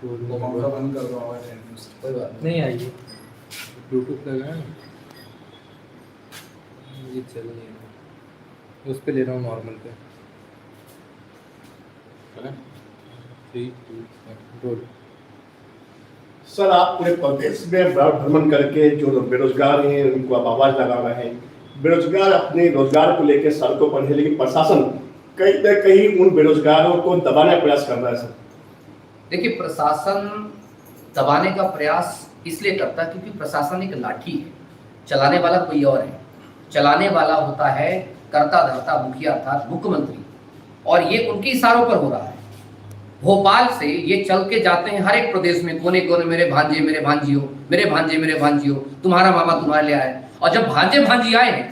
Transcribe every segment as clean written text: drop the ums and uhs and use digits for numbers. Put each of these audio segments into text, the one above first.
वो पंखा बंद कर दो, आवाज नहीं आती उससे। कोई बात नहीं आएगी, ब्लूटूथ लगाया ना, ये चल नहीं रहा, उस पे ले रहा हूँ नॉर्मल पे। थ्री टू बोल। सर, आप पूरे प्रदेश में भ्रमण करके जो बेरोजगार हैं उनको आप आवाज लगा रहे हैं। बेरोजगार अपने रोजगार को लेकर सड़कों पर है, लेकिन प्रशासन कहीं न कहीं उन बेरोजगारों को दबाने का प्रयास कर रहा है। सर देखिए, प्रशासन दबाने का प्रयास इसलिए करता है क्योंकि प्रशासन एक लाठी है, चलाने वाला कोई और है। चलाने वाला होता है कर्ता धर्ता मुखिया अर्थात मुख्यमंत्री, और ये उनके इशारों पर हो रहा है। भोपाल से ये चल के जाते हैं हर एक प्रदेश में, कोने कोने, मेरे भांजे मेरे भांजी हो, मेरे भांजे मेरे भांजी हो, तुम्हारा मामा तुम्हारे लिए आए। और जब भांजे भांजी आए हैं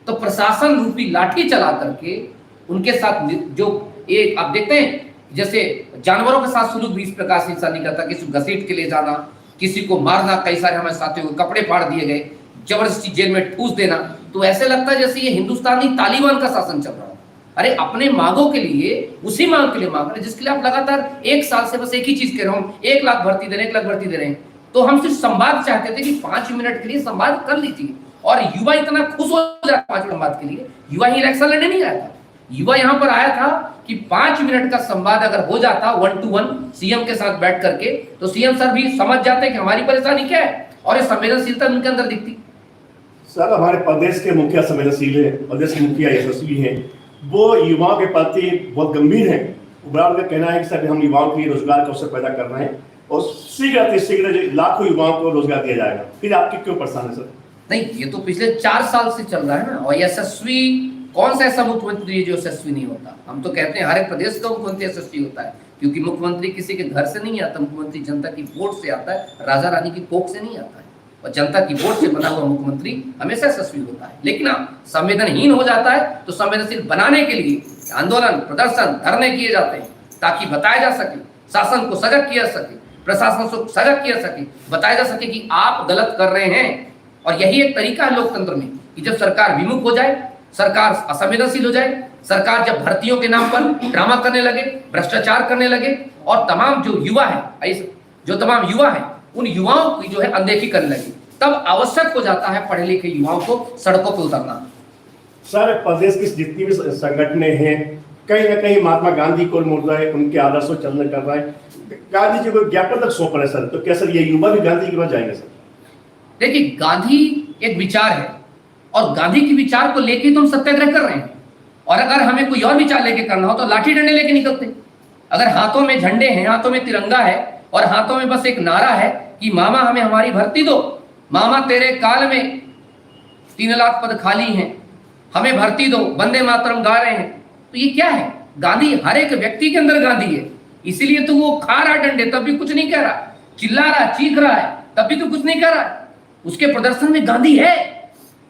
तो प्रशासन रूपी लाठी चला करके उनके साथ जो एक आप देखते हैं जैसे जानवरों के साथ सुलूक भी इस प्रकार से इंसान नहीं करता, किसी को घसीट के ले जाना, किसी को मारना, कई सारे हमारे साथियों को कपड़े फाड़ दिए गए, जबरदस्ती जेल में ठूस देना, तो ऐसे लगता है जैसे ये हिंदुस्तानी तालिबान का शासन चल रहा है। अरे अपने मांगों के लिए, उसी मांग के लिए मांग रहे जिसके लिए आप लगातार एक साल से बस एक ही चीज कह रहे हो, 1 लाख भर्ती दे रहे हैं, 1 लाख भर्ती दे रहे हैं। तो हम सिर्फ संवाद चाहते थे कि 5 मिनट के लिए संवाद कर लीजिए, और युवा इतना खुश हो जाता 5 मिनट संवाद के लिए। युवा ही इलेक्शन लड़ने नहीं आया था, युवा यहाँ पर आया था कि 5 मिनट का संवाद अगर हो जाता 1 to 1 सीएम के साथ बैठ करके, तो सीएम सर भी समझ जाते कि हमारी परेशानी क्या है, और ये संवेदनशीलता उनके अंदर दिखती। सर, हमारे प्रदेश के मुखिया संवेदनशील है, प्रदेश के मुखिया यशस्वी हैं, वो युवाओं के प्रति बहुत गंभीर हैं। उबराल का कहना है कि सर हम युवाओं के लिए रोजगार का अवसर पैदा कर रहे हैं और शीघ्र लाखों युवाओं को रोजगार दिया जाएगा। फिर आपकी क्यों परेशान है सर? नहीं, ये तो पिछले 4 साल से चल रहा है ना। और यशस्वी कौन सा ऐसा मुख्यमंत्री है जो यशस्वी नहीं होता? हम तो कहते हैं हर एक प्रदेश का मुख्यमंत्री यशस्वी होता है, क्योंकि मुख्यमंत्री किसी के घर से नहीं आता, मुख्यमंत्री जनता की वोट से आता है, राजा रानी की कोख से नहीं आता है। और जनता की वोट से बना हुआ मुख्यमंत्री हमेशा यशस्वी होता है। लेकिन हाँ, संवेदनहीन हो जाता है तो संवेदनशील बनाने के लिए आंदोलन, प्रदर्शन, धरने किए जाते हैं, ताकि बताया जा सके, शासन को सजग किया सके, प्रशासन को सजग किया सके, बताया जा सके कि आप गलत कर रहे हैं। और यही एक तरीका है लोकतंत्र में कि जब सरकार विमुख हो जाए, सरकार असंवेदनशील हो जाए, सरकार जब भर्तियों के नाम पर ड्रामा करने लगे, भ्रष्टाचार करने लगे, और तमाम जो युवा है उन युवाओं की जो है अनदेखी करने लगी, तब आवश्यक हो जाता है पढ़े लिखे युवाओं को सड़कों पर उतरना। सर, प्रदेश की जितनी भी संगठनें हैं कहीं ना कहीं महात्मा गांधी को मोड़ रहे हैं, उनके आदर्शों चलन कर रहे हैं, गांधी जी को ज्ञापन तक सौंप रहे सर। तो क्या सर ये युवा भी गांधी की तरह जाएंगे सर? देखिए, गांधी एक विचार है और गांधी के विचार को लेके तो हम सत्याग्रह कर रहे हैं। और अगर हमें कोई और विचार लेके करना हो तो लाठी डंडे लेके निकलते। अगर हाथों में झंडे हैं, हाथों में तिरंगा है और हाथों में बस एक नारा है कि मामा हमें हमारी भर्ती दो, मामा तेरे काल में 3 लाख पद खाली हैं, हमें भर्ती दो, वंदे मातरम गा रहे हैं, तो ये क्या है? गांधी हर एक व्यक्ति के अंदर गांधी है, इसीलिए तो वो खा रहा डंडे तब भी कुछ नहीं कह रहा, चिल्ला रहा, चीख रहा है तब भी तो कुछ नहीं कह रहा है। उसके प्रदर्शन में गांधी है,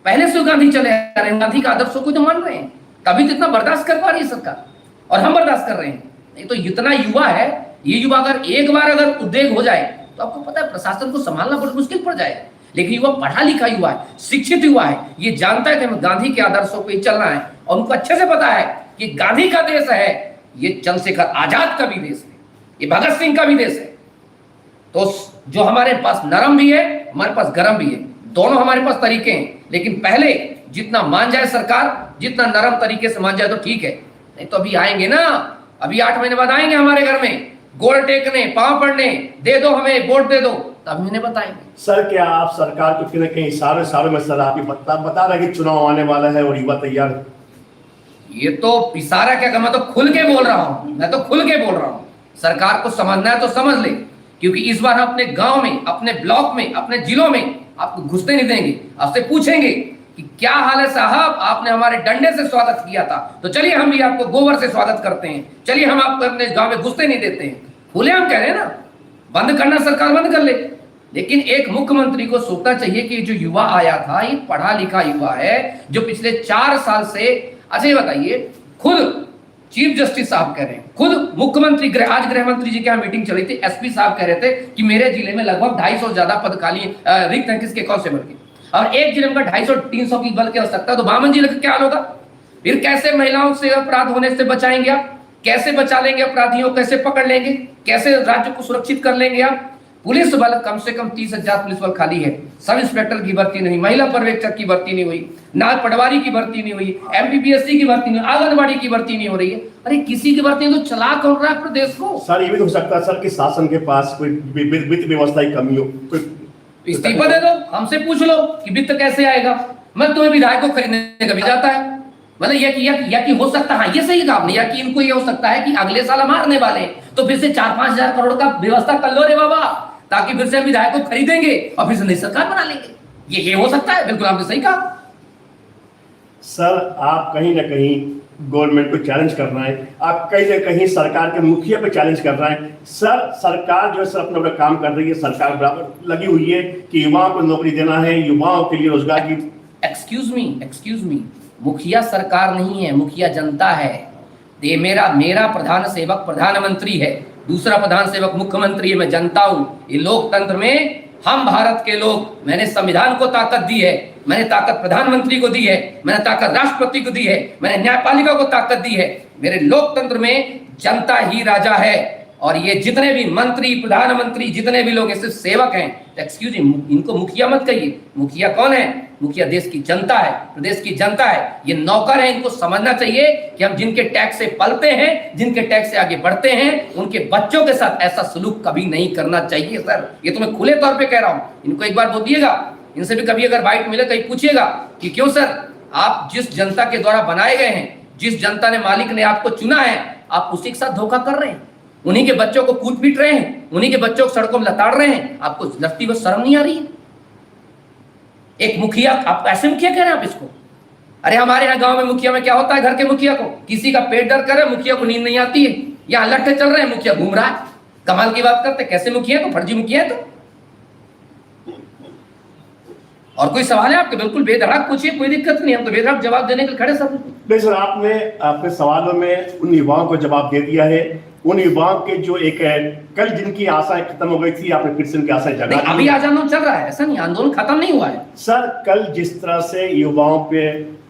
पहले से गांधी चले आ रहे हैं, गांधी का आदर्शों को तो मान रहे हैं, तभी तो इतना बर्दाश्त कर पा रही है सरकार, और हम बर्दाश्त कर रहे हैं। नहीं तो इतना युवा है, ये युवा अगर एक बार अगर उद्वेग हो जाए तो आपको पता है प्रशासन को संभालना बहुत मुश्किल पड़ जाएगा। लेकिन युवा पढ़ा लिखा युवा है, शिक्षित युवा है, ये जानता है कि हमें गांधी के आदर्शों पे चलना है, और उनको अच्छे से पता है कि गांधी का देश है, ये चंद्रशेखर आजाद का भी देश है, ये भगत सिंह का भी देश है। तो जो हमारे पास नरम भी है, हमारे पास गरम भी है, दोनों हमारे पास तरीके हैं। लेकिन पहले जितना मान जाए सरकार, जितना नरम तरीके से मान जाए तो ठीक है, नहीं तो अभी आएंगे ना, अभी 8 महीने बाद आएंगे हमारे घर में गोड़ टेकने, पांव पड़ने, दे दो हमें वोट दे दो, तब इन्हें बताएंगे। सर, क्या आप सरकार को कहीं ना कहीं सालों में सर आप बता रहे कि चुनाव आने वाला है और युवा तैयार है? ये तो इशारा क्या, मैं तो खुल के बोल रहा हूँ, सरकार को समझना है तो समझ ले, क्योंकि इस बार हम अपने गांव में, अपने ब्लॉक में, अपने जिलों में आपको घुसने नहीं देंगे। आपसे पूछेंगे कि क्या हाल है साहब, आपने हमारे डंडे से स्वागत किया था, तो चलिए हम भी आपको गोबर से स्वागत करते हैं, चलिए हम आपको अपने गांव में घुसने नहीं देते हैं। खुले हम कह रहे हैं ना, बंद करना सरकार बंद कर ले, लेकिन एक मुख्यमंत्री को सोचना चाहिए कि जो युवा आया था ये पढ़ा लिखा युवा है, जो पिछले 4 साल से, अच्छा ये बताइए, खुद चीफ जस्टिस साहब कह रहे हैं, खुद मुख्यमंत्री आज गृह मंत्री जी के यहाँ मीटिंग चली थी, एसपी साहब कह रहे थे कि मेरे जिले में लगभग 250 ज्यादा पद खाली रिक्त हैं, किसके? कांस्टेबल के, और एक जिले में 250-300 की बल की आवश्यकता है, तो बामन जिले का क्या हाल होगा? फिर कैसे महिलाओं से अपराध होने से बचाएंगे आप? कैसे बचा लेंगे अपराधियों, कैसे पकड़ लेंगे? कैसे राज्य को सुरक्षित कर लेंगे आप? पुलिस बल कम से कम 30,000 पुलिस बल खाली है, सब इंस्पेक्टर की भर्ती नहीं, महिला पर्यवेक्षक की भर्ती नहीं हुई, नाल पटवारी की भर्ती नहीं हुई, MPPSC की भर्ती नहीं, आंगनबाड़ी की भर्ती नहीं हो रही है। अरे किसी की भर्ती तो चला कौन रहा है प्रदेश को? सर ये भी हो सकता है सर कि शासन के पास कोई वित्त व्यवस्था की कमी हो, इस्तीफा दे दो, हमसे पूछ लो कि वित्त कैसे आएगा। मैं तुम्हें विधायक को खरीदने का भी जाता है, मतलब या कि हो सकता है, ये सही कहा आपने, या कि इनको ये हो सकता है कि अगले साल हम हारने वाले हैं तो फिर से 4-5 हजार करोड़ का व्यवस्था कर लो रे बाबा, ताकि फिर से हम विधायक को खरीदेंगे और फिर से नई सरकार बना लेंगे। ये हो सकता है, बिल्कुल आपने सही कहा। सर आप कहीं ना कहीं गवर्नमेंट को चैलेंज कर रहे हैं, आप कहीं ना कहीं सरकार के मुखिया पे चैलेंज कर रहे हैं। सर सरकार जो है सर अपना काम कर रही है, सरकार बराबर लगी हुई है कि युवाओं को नौकरी देना है, युवाओं के लिए रोजगार की। एक्सक्यूज मी, मुखिया सरकार नहीं है, मुखिया जनता है। ये मेरा प्रधान सेवक प्रधानमंत्री है, दूसरा प्रधान सेवक मुख्यमंत्री है, मैं जनता हूं। ये लोकतंत्र में हम भारत के लोग, मैंने संविधान को ताकत दी है, मैंने ताकत प्रधानमंत्री को दी है, मैंने ताकत राष्ट्रपति को दी है, मैंने न्यायपालिका को ताकत दी है। मेरे लोकतंत्र में जनता ही राजा है और ये जितने भी मंत्री प्रधानमंत्री जितने भी लोग सिर्फ सेवक हैं। एक्सक्यूज मी, इनको मुखिया मत कहिए। मुखिया कौन है? मुखिया देश की जनता है, प्रदेश की जनता है। ये नौकर है, इनको समझना चाहिए कि हम जिनके टैक्स से पलते हैं, जिनके टैक्स से आगे बढ़ते हैं, उनके बच्चों के साथ ऐसा सलूक कभी नहीं करना चाहिए। सर ये तो मैं खुले तौर पे कह रहा हूं, इनको एक बार बोलिएगा, इनसे भी कभी अगर बाइट मिले कहीं पूछिएगा कि क्यों सर आप जिस जनता के द्वारा बनाए गए हैं, जिस जनता ने मालिक ने आपको चुना है, आप उसी के साथ धोखा कर रहे हैं, उन्हीं के बच्चों को कूट पीट रहे हैं, उन्हीं के बच्चों को सड़कों में लताड़ रहे हैं। आपको लगती बस शर्म नहीं आ रही है? एक मुखिया, आप ऐसे मुखिया कह रहे हैं आप इसको? अरे हमारे यहाँ गांव में मुखिया में क्या होता है, घर के मुखिया को किसी का पेट दर्द करे, मुखिया को नींद नहीं आती है, यहाँ लट्ठे चल रहे हैं, मुखिया घूम रहा है। कमाल की बात करते, कैसे मुखिया है तो? फर्जी मुखिया है तो। और कोई सवाल है आपके? बिल्कुल बेधड़क पूछिए, कोई दिक्कत नहीं, हम तो बेधड़क जवाब देने के लिए खड़े सब। नहीं सर, आपने अपने सवालों में उन युवाओं को जवाब दे दिया है। उन युवाओं के जो एक कल जिनकी आशाएं खत्म हो गई थी, आपने फिर से उनकी आशाएं जगा दी। अभी आज आंदोलन चल रहा है, ऐसा नहीं आंदोलन खत्म नहीं हुआ है। सर कल जिस तरह से युवाओं पे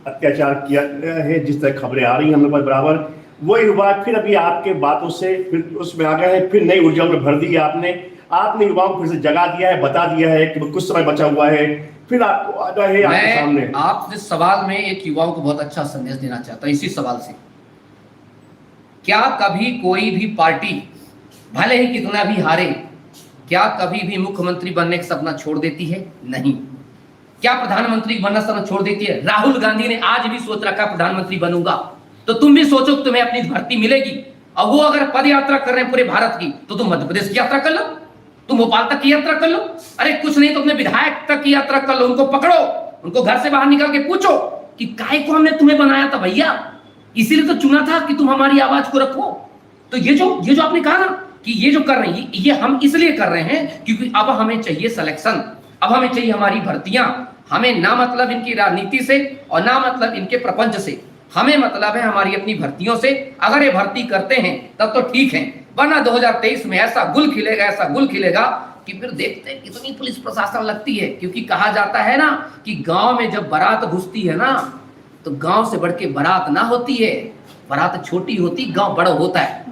अत्याचार किया गया है, जिस तरह खबरें आ रही हैं हम लोग पर बराबर, वो युवा फिर अभी आपके बातों से फिर उसमें आ गए हैं, फिर नई ऊर्जा में भर दी है आपने युवाओं को फिर से जगा दिया है, बता दिया है कि कुछ समय बचा हुआ है, फिर आपको आ गए आपके सामने। आप इस सवाल में एक युवाओं को बहुत अच्छा संदेश देना चाहता हूं इसी सवाल से। क्या कभी कोई भी पार्टी भले ही कितना भी हारे, क्या कभी भी मुख्यमंत्री बनने का सपना छोड़ देती है? नहीं। क्या प्रधानमंत्री बनना सपना छोड़ देती है? राहुल गांधी ने आज भी सोच रखा प्रधानमंत्री बनूंगा, तो तुम भी सोचो तुम्हें अपनी भर्ती मिलेगी। और वो अगर पद यात्रा कर रहे हैं पूरे भारत की, तो तुम मध्य प्रदेश की यात्रा कर लो, तुम भोपाल तक की यात्रा कर लो, अरे कुछ नहीं तो अपने विधायक तक की यात्रा कर लो, उनको पकड़ो, उनको घर से बाहर निकाल के पूछो कि काहे को हमने तुम्हें बनाया था भैया, इसीलिए तो चुना था कि तुम हमारी आवाज को रखो। तो ये जो आपने कहा ना कि ये जो कर रहे हैं, ये हम इसलिए कर रहे हैं क्योंकि अब हमें चाहिए सिलेक्शन, अब हमें चाहिए हमारी भर्तियां। हमें ना मतलब इनकी राजनीति से और ना मतलब इनके प्रपंच से, हमें मतलब है हमारी अपनी भर्तियों से। अगर ये भर्ती करते हैं तब तो ठीक है, वरना 2023 में ऐसा गुल खिलेगा कि फिर देखते हैं कितनी पुलिस प्रशासन लगती है। क्योंकि कहा जाता है ना कि गांव में जब बारात घुसती है ना, तो गांव से बढ़ के बारात ना होती है, बारात छोटी होती, गांव बड़ा होता है।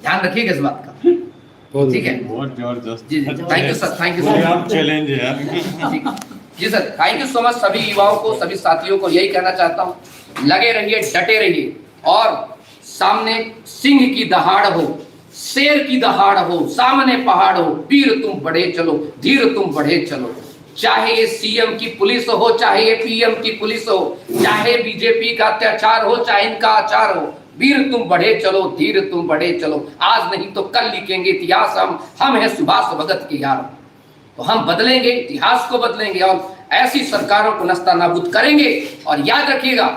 ध्यान रखिएगा इस बात का, ठीक है? बहुत जबरदस्त। जी thank you sir, thank you so much. Challenge है यार। जी sir, thank you so much. सभी युवाओं को, सभी साथियों को यही कहना चाहता हूँ, लगे रहिए, डटे रहिए, और सामने सिंह की दहाड़ हो, शेर की दहाड़ हो, सामने पहाड़ हो, वीर तुम बढ़े चलो, धीर तुम बढ़े चलो। चाहे ये सीएम की पुलिस हो, चाहे ये पीएम की पुलिस हो, चाहे बीजेपी का अत्याचार हो, चाहे इनका आचार हो, वीर तुम बढ़े चलो, धीर तुम बढ़े चलो। आज नहीं तो कल लिखेंगे इतिहास हम हैं सुभाष भगत के यार। तो हम बदलेंगे, इतिहास को बदलेंगे और ऐसी सरकारों को नस्ता नाबूद करेंगे। और याद रखिएगा,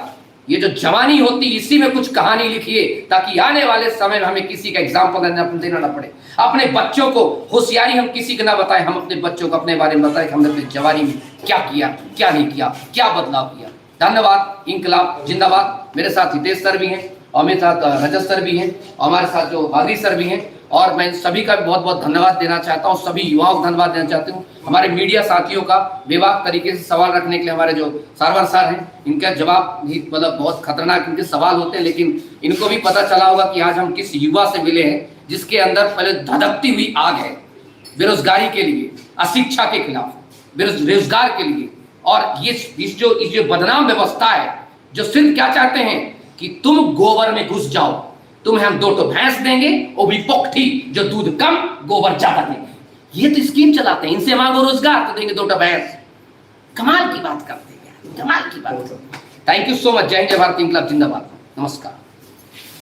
ये जो जवानी होती, इसी में कुछ कहानी लिखिए, ताकि आने वाले समय में हमें किसी का एग्जाम्पल देना ना पड़े। अपने बच्चों को होशियारी हम किसी को ना बताएं, हम अपने बच्चों को अपने बारे में बताएं कि हमने अपनी जवानी में क्या किया, क्या नहीं किया, क्या बदलाव किया। धन्यवाद। इंकलाब जिंदाबाद। मेरे साथ हितेश सर भी हैं और मेरे साथ रजत सर भी हैं और हमारे साथ जो बागी सर भी हैं। और मैं सभी का बहुत बहुत धन्यवाद देना चाहता हूँ, सभी युवाओं को धन्यवाद देना चाहती हूँ। हमारे मीडिया साथियों का बेबाक तरीके से सवाल रखने के लिए हमारे जो सारवर सर हैं, इनका जवाब भी मतलब बहुत खतरनाक इनके सवाल होते हैं, लेकिन इनको भी पता चला होगा कि आज हम किस युवा से मिले हैं जिसके अंदर पहले धधकती हुई आग है बेरोजगारी के लिए, अशिक्षा के खिलाफ, बेरोजगार के लिए। और ये जो बदनाम व्यवस्था है, जो सिर्फ क्या चाहते हैं कि तुम गोबर में घुस जाओ, तुम्हें हम 2 भैंस देंगे, वो भी पोखठी, जो दूध कम गोबर ज्यादा देंगे। ये तो स्कीम चलाते हैं, इनसे मांगो रोजगार तो देंगे 2 भैंस। कमाल की बात करते हैं, कमाल की बात। Thank you so much. जय हिंद, जय भारत, इंकलाब जिंदाबाद। नमस्कार।